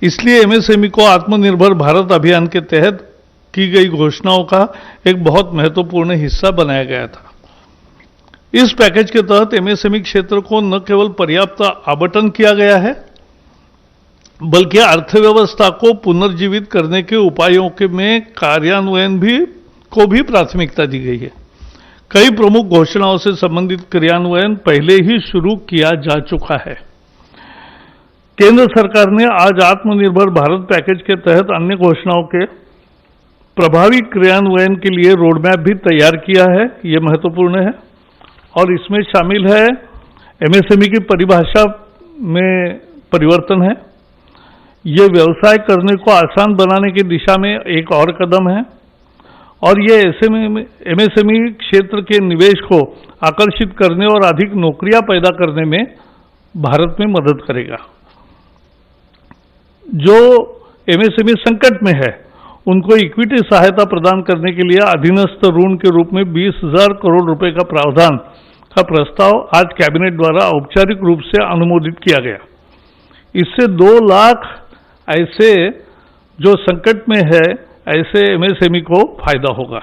इसलिए एमएसएमई को आत्मनिर्भर भारत अभियान के तहत की गई घोषणाओं का एक बहुत महत्वपूर्ण हिस्सा बनाया गया था। इस पैकेज के तहत एमएसएमई क्षेत्र को न केवल पर्याप्त आवंटन किया गया है, बल्कि अर्थव्यवस्था को पुनर्जीवित करने के उपायों के में कार्यान्वयन को भी प्राथमिकता दी गई है। कई प्रमुख घोषणाओं से संबंधित क्रियान्वयन पहले ही शुरू किया जा चुका है। केंद्र सरकार ने आज आत्मनिर्भर भारत पैकेज के तहत अन्य घोषणाओं के प्रभावी क्रियान्वयन के लिए रोडमैप भी तैयार किया है। यह महत्वपूर्ण है और इसमें शामिल है एमएसएमई की परिभाषा में परिवर्तन है। यह व्यवसाय करने को आसान बनाने की दिशा में एक और कदम है और यह एमएसएमई क्षेत्र के निवेश को आकर्षित करने और अधिक नौकरियां पैदा करने में भारत में मदद करेगा। जो एमएसएमई संकट में है उनको इक्विटी सहायता प्रदान करने के लिए अधीनस्थ ऋण के रूप में 20,000 करोड़ रुपए का प्रावधान का प्रस्ताव आज कैबिनेट द्वारा औपचारिक रूप से अनुमोदित किया गया। इससे 2 लाख ऐसे जो संकट में है ऐसे एमएसएमई को फायदा होगा।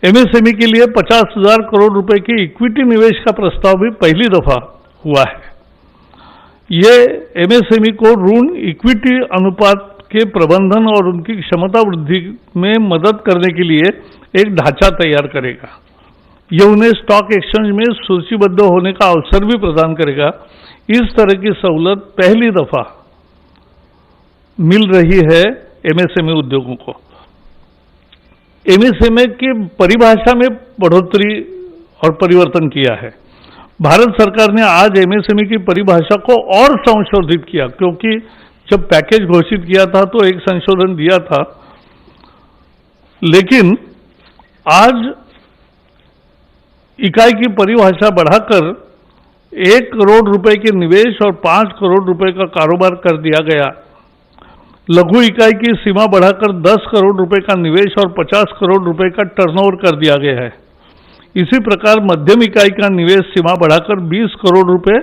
एमएसएमई के लिए 50,000 करोड़ रुपए की इक्विटी निवेश का प्रस्ताव भी पहली दफा हुआ है। ये एमएसएमई को ऋण इक्विटी अनुपात के प्रबंधन और उनकी क्षमता वृद्धि में मदद करने के लिए एक ढांचा तैयार करेगा। यह उन्हें स्टॉक एक्सचेंज में सूचीबद्ध होने का अवसर भी प्रदान करेगा। इस तरह की सहूलत पहली दफा मिल रही है एमएसएमई उद्योगों को। एमएसएमई की परिभाषा में बढ़ोतरी और परिवर्तन किया है। भारत सरकार ने आज एमएसएमई की परिभाषा को और संशोधित किया, क्योंकि जब पैकेज घोषित किया था तो एक संशोधन दिया था, लेकिन आज इकाई की परिभाषा बढ़ाकर 1 करोड़ रुपए के निवेश और 5 करोड़ रुपए का कारोबार कर दिया गया। लघु इकाई की सीमा बढ़ाकर 10 करोड़ रुपए का निवेश और 50 करोड़ रुपए का टर्नओवर कर दिया गया है। इसी प्रकार मध्यम इकाई का निवेश सीमा बढ़ाकर 20 करोड़ रुपए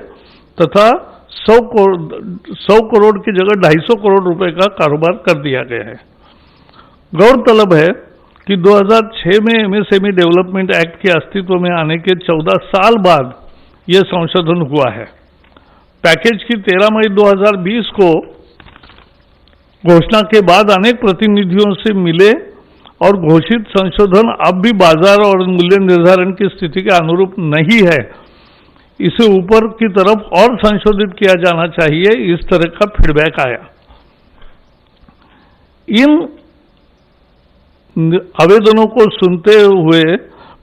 तथा 100 करोड़ की जगह 250 करोड़ रुपए का कारोबार कर दिया गया है। गौरतलब है कि 2006 में एमएसएमई डेवलपमेंट एक्ट के अस्तित्व में आने के 14 साल बाद यह संशोधन हुआ है। पैकेज की 13 मई 2020 को घोषणा के बाद अनेक प्रतिनिधियों से मिले और घोषित संशोधन अब भी बाजार और मूल्य निर्धारण की स्थिति के अनुरूप नहीं है। इसे ऊपर की तरफ और संशोधित किया जाना चाहिए, इस तरह का फीडबैक आया। इन आवेदनों को सुनते हुए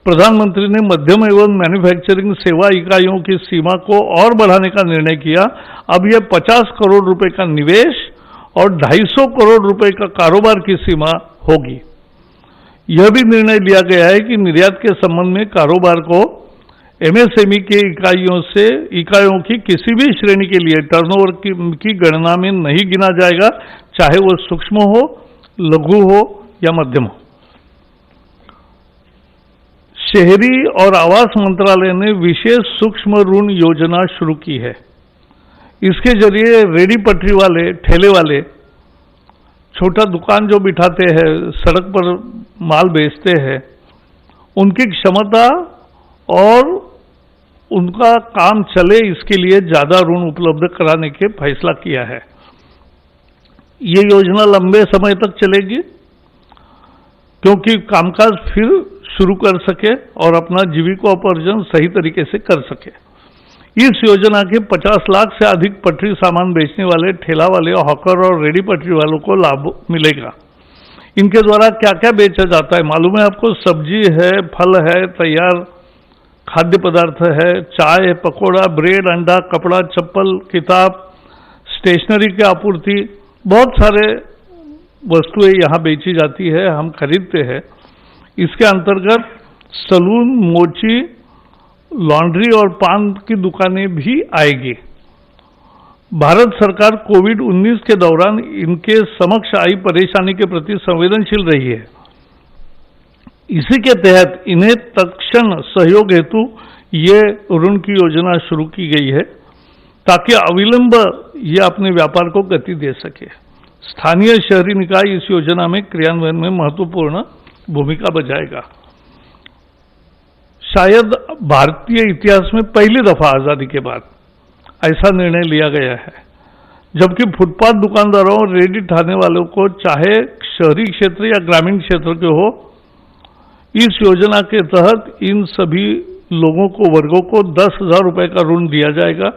प्रधानमंत्री ने मध्यम एवं मैन्युफैक्चरिंग सेवा इकाइयों की सीमा को और बढ़ाने का निर्णय किया। अब यह 50 करोड़ रुपए का निवेश और 250 करोड़ रुपए का कारोबार की सीमा होगी। यह भी निर्णय लिया गया है कि निर्यात के संबंध में कारोबार को एमएसएमई के इकाइयों की किसी भी श्रेणी के लिए टर्नओवर की गणना में नहीं गिना जाएगा, चाहे वो सूक्ष्म हो, लघु हो या मध्यम हो। शहरी और आवास मंत्रालय ने विशेष सूक्ष्म ऋण योजना शुरू की है। इसके जरिए रेडी पटरी वाले, ठेले वाले, छोटा दुकान जो बिठाते हैं, सड़क पर माल बेचते हैं, उनकी क्षमता और उनका काम चले इसके लिए ज्यादा ऋण उपलब्ध कराने के फैसला किया है। ये योजना लंबे समय तक चलेगी क्योंकि कामकाज फिर शुरू कर सके और अपना जीविकोपार्जन सही तरीके से कर सके। इस योजना के 50 लाख से अधिक पटरी सामान बेचने वाले ठेला वाले, हॉकर और रेडी पटरी वालों को लाभ मिलेगा। इनके द्वारा क्या क्या बेचा जाता है मालूम है आपको? सब्जी है, फल है, तैयार खाद्य पदार्थ है, चाय, पकौड़ा, ब्रेड, अंडा, कपड़ा, चप्पल, किताब, स्टेशनरी की आपूर्ति, बहुत सारे वस्तुएं यहाँ बेची जाती है, हम खरीदते हैं। इसके अंतर्गत सलून, मोची, लॉन्ड्री और पान की दुकानें भी आएगी। भारत सरकार कोविड-19 के दौरान इनके समक्ष आई परेशानी के प्रति संवेदनशील रही है। इसी के तहत इन्हें तत्क्षण सहयोग हेतु ये ऋण की योजना शुरू की गई है ताकि अविलंब ये अपने व्यापार को गति दे सके। स्थानीय शहरी निकाय इस योजना में क्रियान्वयन में महत्वपूर्ण भूमिका बजाएगा। शायद भारतीय इतिहास में पहली दफा आजादी के बाद ऐसा निर्णय लिया गया है, जबकि फुटपाथ दुकानदारों और रेडी ठाने वालों को, चाहे शहरी क्षेत्र या ग्रामीण क्षेत्र के हो, इस योजना के तहत इन सभी लोगों को, वर्गों को 10,000 रुपए का ऋण दिया जाएगा।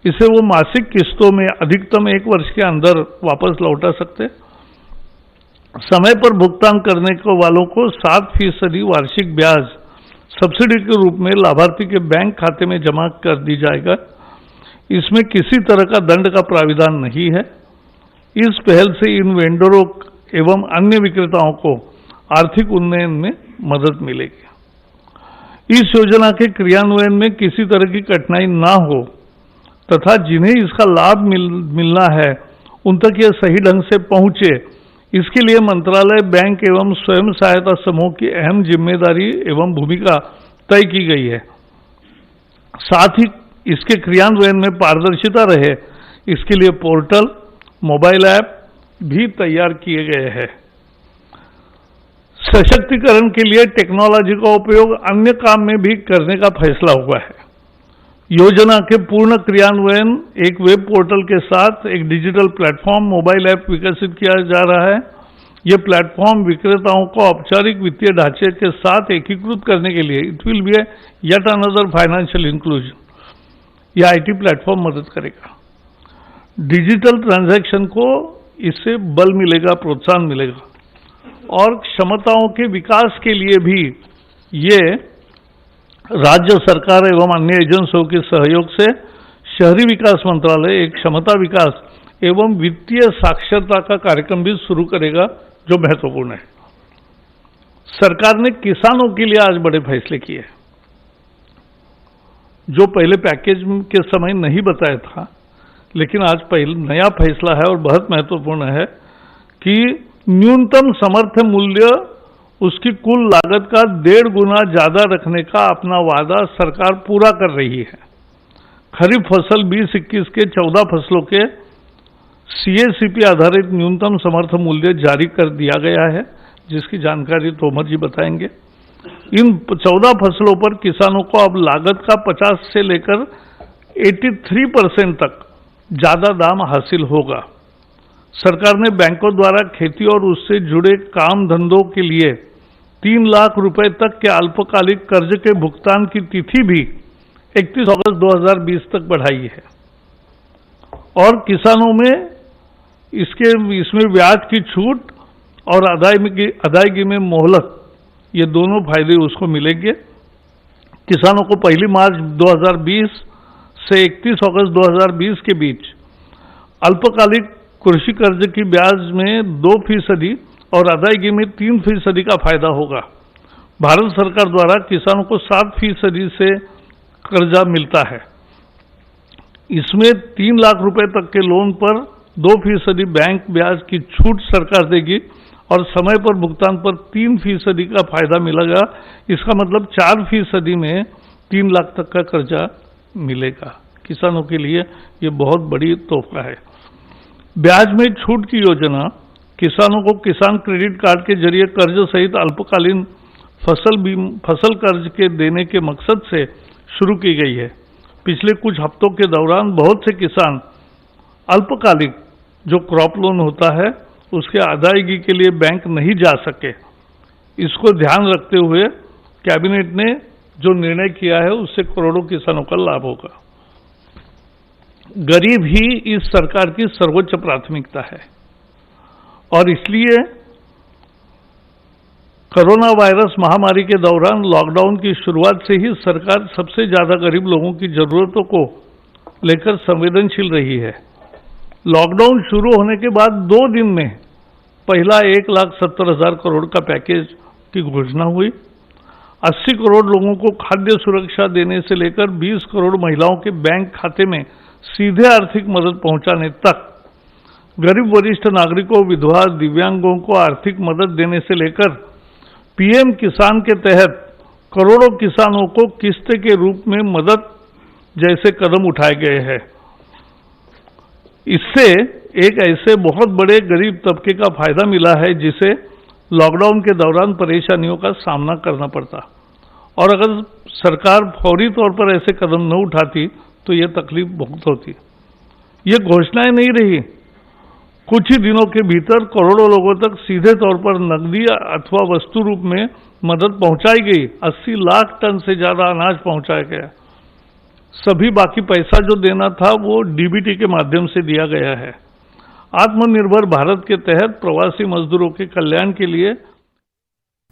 इसे वो मासिक किस्तों में अधिकतम 1 वर्ष के अंदर वापस लौटा सकते। समय पर भुगतान करने को वालों को 7% वार्षिक ब्याज सब्सिडी के रूप में लाभार्थी के बैंक खाते में जमा कर दी जाएगा। इसमें किसी तरह का दंड का प्राविधान नहीं है। इस पहल से इन वेंडरों एवं अन्य विक्रेताओं को आर्थिक उन्नयन में मदद मिलेगी। इस योजना के क्रियान्वयन में किसी तरह की कठिनाई ना हो तथा जिन्हें इसका लाभ मिलना है उन तक यह सही ढंग से पहुंचे, इसके लिए मंत्रालय, बैंक एवं स्वयं सहायता समूह की अहम जिम्मेदारी एवं भूमिका तय की गई है। साथ ही इसके क्रियान्वयन में पारदर्शिता रहे, इसके लिए पोर्टल, मोबाइल ऐप भी तैयार किए गए हैं। सशक्तिकरण के लिए टेक्नोलॉजी का उपयोग अन्य काम में भी करने का फैसला हुआ है। योजना के पूर्ण क्रियान्वयन एक वेब पोर्टल के साथ एक डिजिटल प्लेटफॉर्म, मोबाइल ऐप विकसित किया जा रहा है। यह प्लेटफॉर्म विक्रेताओं को औपचारिक वित्तीय ढांचे के साथ एकीकृत करने के लिए it will be yet another financial inclusion, यह आईटी प्लेटफॉर्म मदद करेगा। डिजिटल ट्रांजैक्शन को इससे बल मिलेगा, प्रोत्साहन मिलेगा और क्षमताओं के विकास के लिए भी ये राज्य सरकार एवं अन्य एजेंसियों के सहयोग से शहरी विकास मंत्रालय एक क्षमता विकास एवं वित्तीय साक्षरता का कार्यक्रम भी शुरू करेगा, जो महत्वपूर्ण है। सरकार ने किसानों के लिए आज बड़े फैसले किए, जो पहले पैकेज के समय नहीं बताया था, लेकिन आज पहले नया फैसला है और बहुत महत्वपूर्ण है कि न्यूनतम समर्थन मूल्य उसकी कुल लागत का 1.5 गुना ज्यादा रखने का अपना वादा सरकार पूरा कर रही है। खरीफ फसल 2021 के 14 फसलों के CACP आधारित न्यूनतम समर्थन मूल्य जारी कर दिया गया है, जिसकी जानकारी तोमर जी बताएंगे। इन 14 फसलों पर किसानों को अब लागत का 50 से लेकर 83% तक ज्यादा दाम हासिल होगा। सरकार ने बैंकों द्वारा खेती और उससे जुड़े काम धंधों के लिए 3 लाख रुपए तक के अल्पकालिक कर्ज के भुगतान की तिथि भी 31 अगस्त 2020 तक बढ़ाई है और किसानों में इसमें ब्याज की छूट और अदायगी में मोहलत, ये दोनों फायदे उसको मिलेंगे। किसानों को 1 मार्च 2020 से 31 अगस्त 2020 के बीच अल्पकालिक कृषि कर्ज की ब्याज में 2% और अदायगी में 3% का फायदा होगा। भारत सरकार द्वारा किसानों को 7% से कर्जा मिलता है। इसमें 3 लाख रुपए तक के लोन पर 2% बैंक ब्याज की छूट सरकार देगी और समय पर भुगतान पर 3% का फायदा मिलेगा। इसका मतलब 4% में 3 लाख तक का कर्जा मिलेगा। किसानों के लिए ये बहुत बड़ी तोहफा है। ब्याज में छूट की योजना किसानों को किसान क्रेडिट कार्ड के जरिए कर्ज सहित अल्पकालीन फसल कर्ज के देने के मकसद से शुरू की गई है। पिछले कुछ हफ्तों के दौरान बहुत से किसान अल्पकालिक जो क्रॉप लोन होता है उसके अदायगी के लिए बैंक नहीं जा सके। इसको ध्यान रखते हुए कैबिनेट ने जो निर्णय किया है उससे करोड़ों किसानों का लाभ होगा। गरीब ही इस सरकार की सर्वोच्च प्राथमिकता है और इसलिए कोरोना वायरस महामारी के दौरान लॉकडाउन की शुरुआत से ही सरकार सबसे ज्यादा गरीब लोगों की जरूरतों को लेकर संवेदनशील रही है। लॉकडाउन शुरू होने के बाद 2 दिन में पहला 1,70,000 करोड़ का पैकेज की घोषणा हुई। 80 करोड़ लोगों को खाद्य सुरक्षा देने से लेकर 20 करोड़ महिलाओं के बैंक खाते में सीधे आर्थिक मदद पहुंचाने तक, गरीब वरिष्ठ नागरिकों, विधवा, दिव्यांगों को आर्थिक मदद देने से लेकर पीएम किसान के तहत करोड़ों किसानों को किस्त के रूप में मदद जैसे कदम उठाए गए हैं। इससे एक ऐसे बहुत बड़े गरीब तबके का फायदा मिला है जिसे लॉकडाउन के दौरान परेशानियों का सामना करना पड़ता, और अगर सरकार फौरी तौर पर ऐसे कदम न उठाती तो यह तकलीफ बहुत होती। ये घोषणाएं नहीं रही, कुछ ही दिनों के भीतर करोड़ों लोगों तक सीधे तौर पर नकदी अथवा वस्तु रूप में मदद पहुंचाई गई। 80 लाख टन से ज्यादा अनाज पहुंचाया गया। सभी बाकी पैसा जो देना था वो डीबीटी के माध्यम से दिया गया है। आत्मनिर्भर भारत के तहत प्रवासी मजदूरों के कल्याण के लिए